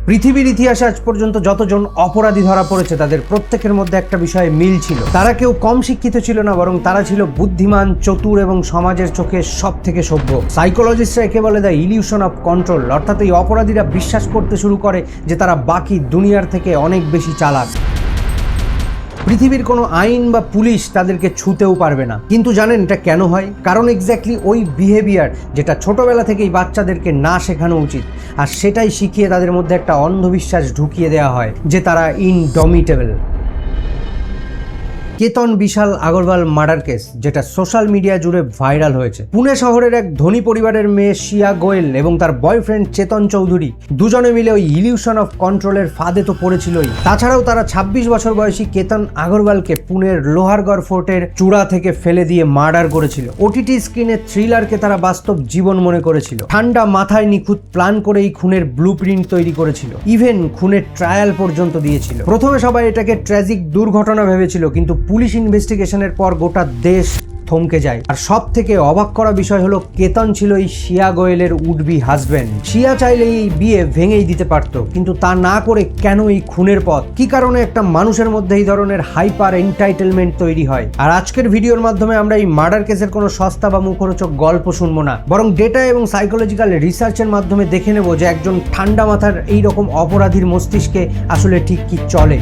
পৃথিবীর ইতিহাসে আজ পর্যন্ত যতজন অপরাধী ধরা পড়েছে তাদের প্রত্যেকের মধ্যে একটা বিষয়ে মিল ছিল। তারা কেউ কম শিক্ষিত ছিল না, বরং তারা ছিল বুদ্ধিমান, চতুর এবং সমাজের চোখে সব থেকে সভ্য। সাইকোলজিস্টরা একে বলে দ্য ইলিউশন অফ কন্ট্রোল, অর্থাৎ এই অপরাধীরা বিশ্বাস করতে শুরু করে যে তারা বাকি দুনিয়ার থেকে অনেক বেশি চালাক। পৃথিবীর কোনো আইন বা পুলিশ তাদেরকে ছুঁতেও পারবে না। কিন্তু জানেন এটা কেন হয়? কারণ এক্স্যাক্টলি ওই বিহেভিয়ার যেটা ছোটবেলা থেকেই বাচ্চাদেরকে না শেখানো উচিত, আর সেটাই শিখিয়ে তাদের মধ্যে একটা অন্ধবিশ্বাস ঢুকিয়ে দেওয়া হয় যে তারা ইনডমিটেবল। কেতন বিশাল আগরওয়াল মার্ডার কেস, যেটা সোশ্যাল মিডিয়া জুড়ে ভাইরাল হয়েছে। পুনে শহরের এক ধনী পরিবারের মেয়ে শিয়া গোয়েল এবং তার বয়ফ্রেন্ড চেতন চৌধুরী দুজনে মিলে ওই ইলিউশন অফ কন্ট্রোলের ফাঁদে তো পড়েছিলই। তাছাড়াও তারা 26 বছর বয়সী কেতন আগরওয়ালকে পুনের লোহারগড় ফোর্টের চূড়া থেকে ফেলে দিয়ে মার্ডার করেছিল। ওটিটি স্ক্রিনে থ্রিলারকে তারা বাস্তব জীবন মনে করেছিল। ঠান্ডা মাথায় নিখুঁত প্ল্যান করেই খুনের ব্লুপ্রিন্ট তৈরি করেছিল। ইভেন খুনের ট্রায়াল পর্যন্ত দিয়েছিল। প্রথমে সবাই এটাকে ট্র্যাজিক দুর্ঘটনা ভেবেছিল, কিন্তু পুলিশ ইনভেস্টিগেশনের পর গোটা দেশ থমকে যায়। আর সব থেকে অবাক করা বিষয় হলো কেতন ছিল এই শিয়া গোয়েলের উডবি হাজবেন্ড। শিয়া চাইলে এই বিয়ে ভেঙেই দিতে পারত, কিন্তু তা না করে কেন এই খুনের পথ? কি কারণে একটা মানুষের মধ্যে এই ধরনের হাইপার এন্টাইটেলমেন্ট তৈরি হয়? আর আজকের ভিডিওর মাধ্যমে আমরা এই মার্ডার কেসের কোনো সস্তা বা মুখরোচক গল্প শুনবো না, বরং ডেটা এবং সাইকোলজিক্যাল রিসার্চের মাধ্যমে দেখে নেব যে একজন ঠান্ডা মাথার এই রকম অপরাধীর মস্তিষ্কে আসলে ঠিক কি চলে।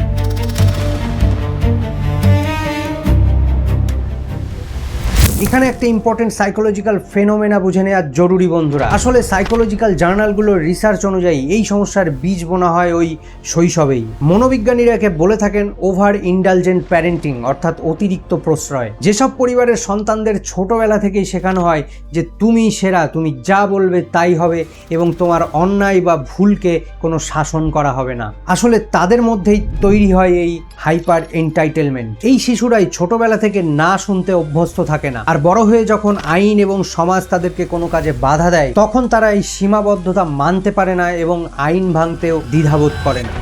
এখানে একটা ইম্পর্টেন্ট সাইকোলজিক্যাল ফেনোমেনা বুঝে নেওয়া জরুরি বন্ধুরা। আসলে সাইকোলজিক্যাল জার্নালগুলোর রিসার্চ অনুযায়ী এই সমস্যার বীজ বোনা হয় ওই শৈশবেই। মনোবিজ্ঞানীরা একে বলে থাকেন ওভার ইন্ডালজেন্ট প্যারেন্টিং, অর্থাৎ অতিরিক্ত প্রশ্রয়। যেসব পরিবারের সন্তানদের ছোটবেলা থেকেই শেখানো হয় যে তুমি সেরা, তুমি যা বলবে তাই হবে এবং তোমার অন্যায় বা ভুলকে কোনো শাসন করা হবে না, আসলে তাদের মধ্যেই তৈরি হয় এই হাইপার এন্টাইটেলমেন্ট। এই শিশুরাই ছোটবেলা থেকে না শুনতে অভ্যস্ত থাকে না, আর বড় হয়ে যখন আইন এবং সমাজ তাদেরকে কোনো কাজে বাধা দেয় তখন তারা এই সীমাবদ্ধতা মানতে পারে না এবং আইন ভাঙতেও দ্বিধাবোধ করে না।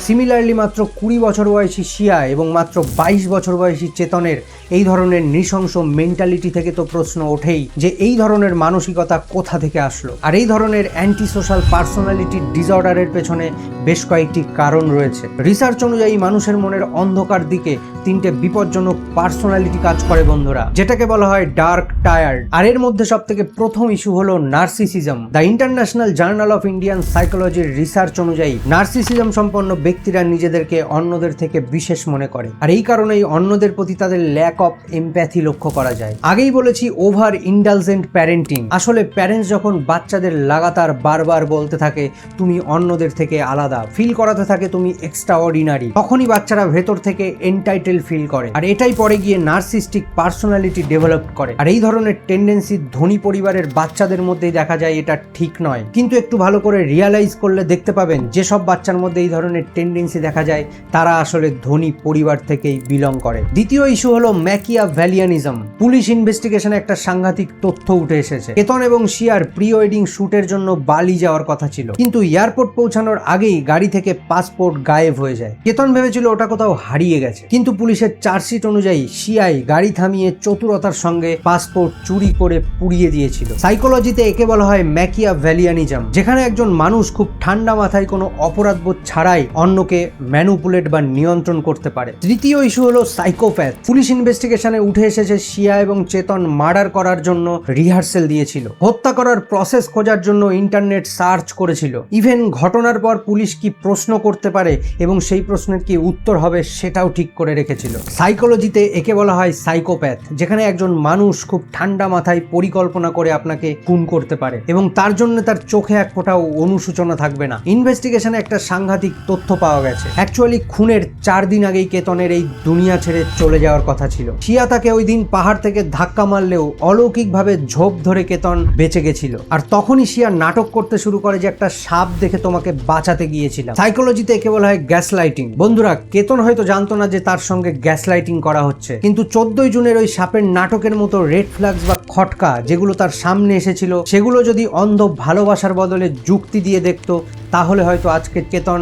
সিমিলারলি মাত্র 20 বছর বয়সী শিয়া এবং মাত্র 22 বছর বয়সী চেতনের এই ধরনের নৃশংস মেন্টালিটি থেকে তো প্রশ্ন ওঠেই যে এই ধরনের মানসিকতা কোথা থেকে আসলো। আর এই ধরনের অ্যান্টি সোশ্যাল পার্সোনালিটি ডিসঅর্ডারের পেছনে বেশ কয়েকটি কারণ রয়েছে। রিসার্চ অনুযায়ী মানুষের মনের অন্ধকার দিকে 3টে বিপজ্জনক পার্সোনালিটি কাজ করে বন্ধুরা, যেটাকে বলা হয় ডার্ক টায়ার্ড। আর এর মধ্যে সব থেকে প্রথম ইস্যু হলো narcissism. The international journal of Indian সাইকোলজির রিসার্চ অনুযায়ী নার্সিসিজম সম্পন্ন ব্যক্তিরা নিজেদেরকে অন্যদের থেকে বিশেষ মনে করে, আর এই কারণেই অন্যদের প্রতি তাদের ল্যাক অফ এমপ্যাথি লক্ষ্য করা যায়। আগেই বলেছি ওভার ইন্ডালজেন্ট প্যারেন্টিং। আসলে প্যারেন্টস যখন বাচ্চাদের লাগাতার বারবার বলতে থাকে তুমি অন্যদের থেকে আলাদা, ফিল করাতে থাকে তুমি এক্সট্রা অর্ডিনারি, তখনই বাচ্চারা ভেতর থেকে এন্টাইটেল ফিল করে, আর এটাই পরে গিয়ে নার্সিস্টিক পার্সোনালিটি ডেভেলপ করে। আর এই ধরনের টেন্ডেন্সি ধনী পরিবারের বাচ্চাদের মধ্যেই দেখা যায়। এটা ঠিক নয়, কিন্তু একটু ভালো করে রিয়ালাইজ করলে দেখতে পাবেন যেসব বাচ্চার মধ্যে এই ধরনের টেন্ডেন্সি দেখা যায় তারা আসলে ধনী পরিবার থেকেই বিলং করে। দ্বিতীয় ইস্যু হলো ম্যাকিয়াভেলিয়ানিজম। পুলিশ ইনভেস্টিগেশনে একটা সাংঘাতিক তথ্য উঠে এসেছে। কেতন এবং শিয়ার প্রি ওয়েডিং শুটের জন্য বালি যাওয়ার কথা ছিল, কিন্তু এয়ারপোর্ট পৌঁছানোর আগেই গাড়ি থেকে পাসপোর্ট গায়েব হয়ে যায়। কেতন ভেবেছিল ওটা কোথাও হারিয়ে গেছে, কিন্তু পুলিশের চার্জশিট অনুযায়ী শিয়াই গাড়ি থামিয়ে চতুরতার সঙ্গে পাসপোর্ট চুরি করে পুড়িয়ে দিয়েছিল। সাইকোলজিতে একে বলা হয় ম্যাকিয়াভেলিয়ানিজম, যেখানে একজন মানুষ খুব ঠান্ডা মাথায় কোনো অপরাধবোধ ছাড়াই অন্যকে ম্যানুপুলেট বা নিয়ন্ত্রণ করতে পারে। তৃতীয় ইস্যু হলো সাইকোপ্যাথ। পুলিশ ইনভেস্টিগেশনে উঠে এসেছে শিয়া এবং চেতন মার্ডার করার জন্য রিহার্সেল দিয়েছিল, হত্যা করার প্রসেস খোঁজার জন্য ইন্টারনেট সার্চ করেছিল। ইভেন ঘটনার পর পুলিশ কি প্রশ্ন করতে পারে এবং সেই প্রশ্নের কি উত্তর হবে সেটাও ঠিক করে রেখেছিল। সাইকোলজিতে একে বলা হয় সাইকোপ্যাথ, যেখানে একজন মানুষ খুব ঠান্ডা মাথায় পরিকল্পনা করে আপনাকে খুন করতে পারে এবং তার জন্য তার চোখে এক ফোঁটাও অনুশোচনা থাকবে না। ইনভেস্টিগেশনে একটা সাংঘাতিক তথ্য পাওয়া গেছে। অ্যাকচুয়ালি খুনের 4 দিন আগেই কেতনের এই দুনিয়া ছেড়ে চলে যাওয়ার কথা ছিল। শিয়া তাকে ওই দিন পাহাড় থেকে ধাক্কা মারলেও অলৌকিকভাবে ঝোপ ধরে কেতন বেঁচে গেছিল। আর তখনই শিয়া নাটক করতে শুরু করে যে একটা সাপ দেখে তোমাকে বাঁচাতে গিয়েছিলাম। সাইকোলজিতে একে বলা হয় গ্যাস লাইটিং। বন্ধুরা, কেতন হয়তো জানতো না যে তার সঙ্গে গ্যাস লাইটিং করা হচ্ছে, কিন্তু 14 জুনের ওই সাপের নাটকের মতো রেড ফ্ল্যাগস বা খটকা যেগুলো তার সামনে এসেছিল সেগুলো যদি অন্ধ ভালোবাসার বদলে যুক্তি দিয়ে দেখতো তাহলে হয়তো আজকে চেতন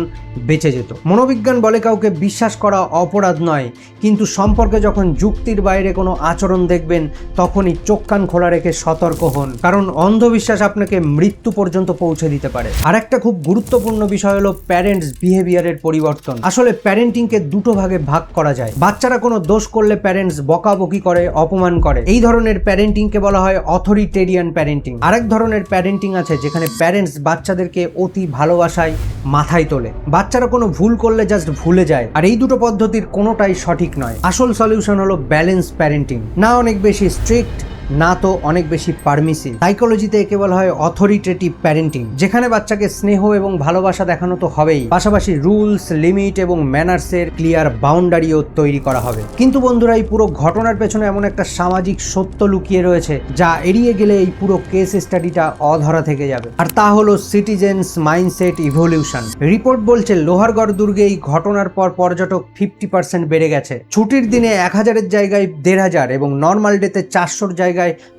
বেঁচে যেত। মনোবিজ্ঞান বলে কাউকে বিশ্বাস করা অপরাধ নয়, কিন্তু সম্পর্কে যখন যুক্তির বাইরে কোনো আচরণ দেখবেন তখনই চোখ কান খোলা রেখে সতর্ক হন, কারণ অন্ধবিশ্বাস আপনাকে মৃত্যু পর্যন্ত পৌঁছে দিতে পারে। আর একটা খুব গুরুত্বপূর্ণ বিষয় হলো প্যারেন্টস বিহেভিয়ারের পরিবর্তন। আসলে প্যারেন্টিংকে দুটো ভাগে ভাগ করা যায়। বাচ্চারা কোনো দোষ করলে প্যারেন্টস বকাবকি করে, অপমান করে, এই ধরনের প্যারেন্টিংকে বলা হয় অথরিটেরিয়ান প্যারেন্টিং। আরেক ধরনের প্যারেন্টিং আছে যেখানে প্যারেন্টস বাচ্চাদেরকে অতি ভালোবাসায় মাথায় তোলে। বাচ্চারা কোনো ভুল করলে জাস্ট ভুলে যায়। আর এই দুটো পদ্ধতির কোনোটাই সঠিক নয়। আসল সলিউশন হলো ব্যালেন্স প্যারেন্টিং, না অনেক বেশি স্ট্রিক্ট, না তো অনেক বেশি পারমিসিভ। সাইকোলজিতে একে বলা হয় অথরিটেটিভ প্যারেন্টিং, যেখানে বাচ্চাকে স্নেহ এবং ভালোবাসা দেখানো তো হবেই, পাশাপাশি রুলস, লিমিট এবং ম্যানার্সের ক্লিয়ার বাউন্ডারিও তৈরি করা হবে। কিন্তু বন্ধুরা, এই পুরো ঘটনার পেছনে এমন একটা সামাজিক সত্য লুকিয়ে রয়েছে যা এড়িয়ে গেলে এই পুরো কেস স্টাডিটা অধরা থেকে যাবে। আর তা হলো সিটিজেন্স মাইন্ডসেট ইভলিউশন। রিপোর্ট বলছে লোহারগড় দুর্গে এই ঘটনার পর পর্যটক 50% বেড়ে গেছে। ছুটির দিনে 1000-এর জায়গায় 1500 এবং নর্মাল ডেতে 400-র জায়গায়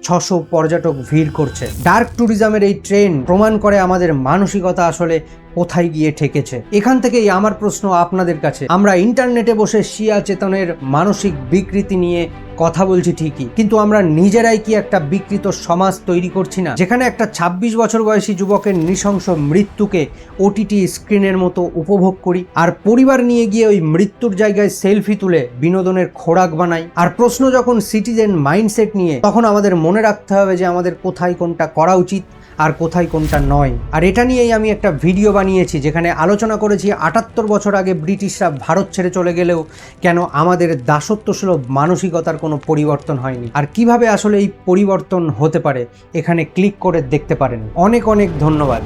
600 পর্যটক ভিড় করছে। ডার্ক ট্যুরিজমের এই ট্রেন্ড প্রমাণ করে আমাদের মানসিকতা আসলে কোথায় গিয়ে ঠেকেছে। এখান থেকেই আমার প্রশ্ন আপনাদের কাছে। আমরা ইন্টারনেটে বসে শিয়া চেতনের মানসিক বিকৃতি নিয়ে কথা বলছি ঠিকই, কিন্তু আমরা নিজেরাই কি একটা বিকৃত সমাজ তৈরি করছি না, যেখানে একটা 26 বছর বয়সী যুবকের নৃশংস মৃত্যুকে ওটিটি স্ক্রিনের মতো উপভোগ করি, আর পরিবার নিয়ে গিয়ে ওই মৃত্যুর জায়গায় সেলফি তুলে বিনোদনের খোরাক বানাই। আর প্রশ্ন যখন সিটিজেন মাইন্ডসেট নিয়ে, তখন আমাদের মনে রাখতে হবে যে আমাদের কোথায় কোনটা করা উচিত আর কোথায় কোনটা নয়। আর এটা নিয়েই আমি একটা ভিডিও বানিয়েছি যেখানে আলোচনা করেছি 78 বছর আগে ব্রিটিশরা ভারত ছেড়ে চলে গেলেও কেন আমাদের দাসত্বসুলভ মানসিকতার কোনো পরিবর্তন হয়নি, আর কিভাবে আসলে এই পরিবর্তন হতে পারে। এখানে ক্লিক করে দেখতে পারেন। অনেক অনেক ধন্যবাদ।